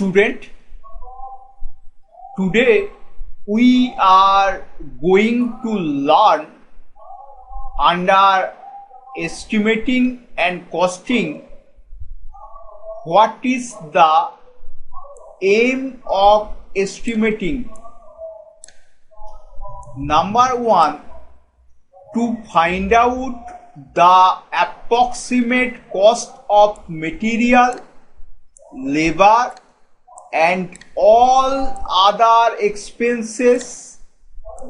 Student, today we are going to learn under estimating and costing what is the aim of estimating. Number one, to find out the approximate cost of material, labor and all other expenses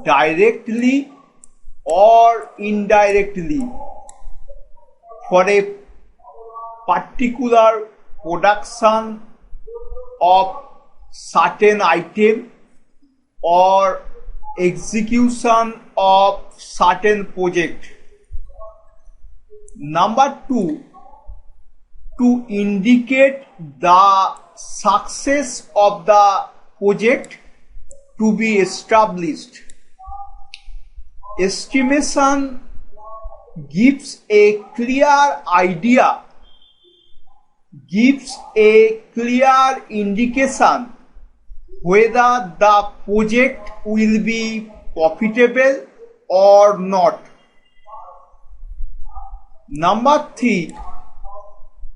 directly or indirectly for a particular production of certain item or execution of certain project. Number two, to indicate the success of the project to be established. Estimation gives a clear idea, gives a clear indication whether the project will be profitable or not. Number three,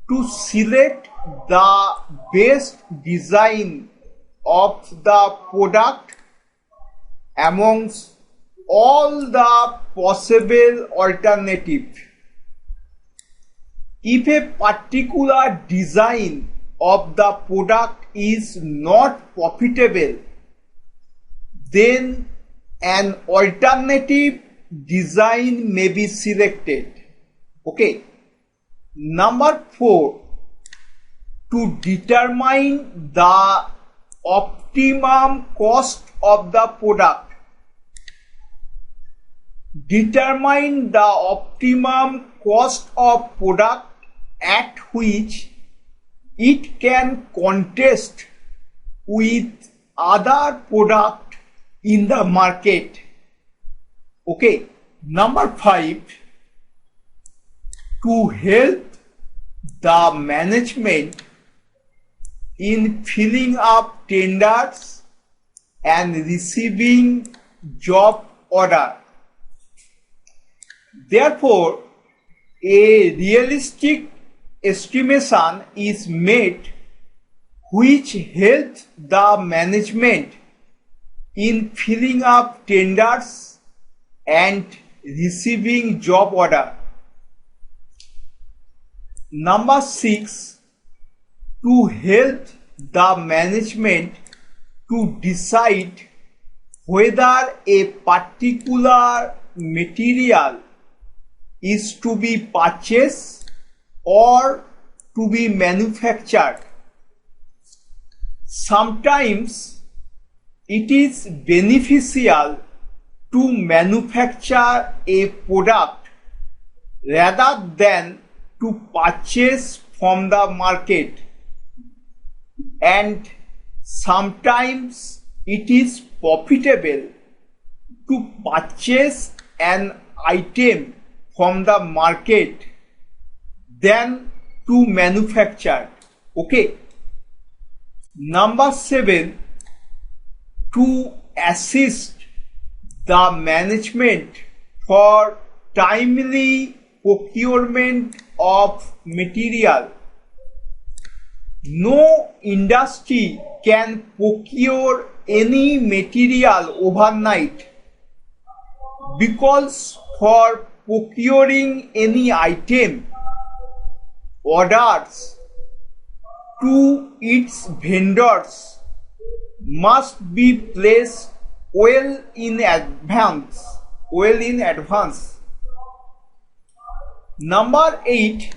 to select the best design of the product amongst all the possible alternatives. If a particular design of the product is not profitable, then an alternative design may be selected. Okay. Number four, to determine the optimum cost of the product. Determine the optimum cost of product at which it can contest with other product in the market. Okay. Number five, to help the management in filling up tenders and receiving job order. Therefore, a realistic estimation is made which helps the management in filling up tenders and receiving job order. Number six, to help the management to decide whether a particular material is to be purchased or to be manufactured. Sometimes it is beneficial to manufacture a product rather than to purchase from the market, and sometimes it is profitable to purchase an item from the market than to manufacture. Okay. Number seven, to assist the management for timely procurement of material. No industry can procure any material overnight, because for procuring any item, orders to its vendors must be placed well in advance. Number eight,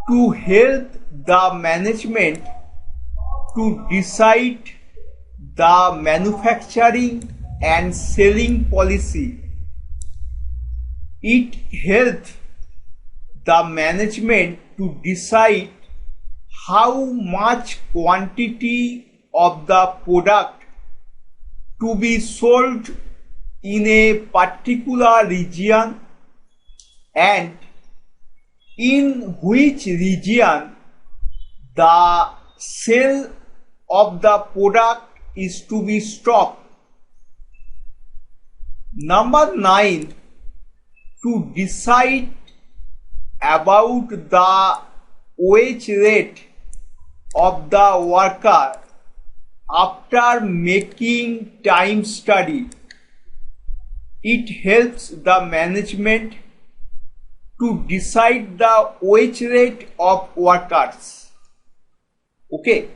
to help the management to decide the manufacturing and selling policy. It helps the management to decide how much quantity of the product to be sold in a particular region and in which region the sale of the product is to be stopped. Number 9, to decide about the wage rate of the worker after making time study. It helps the management to decide the wage rate of workers. Okay.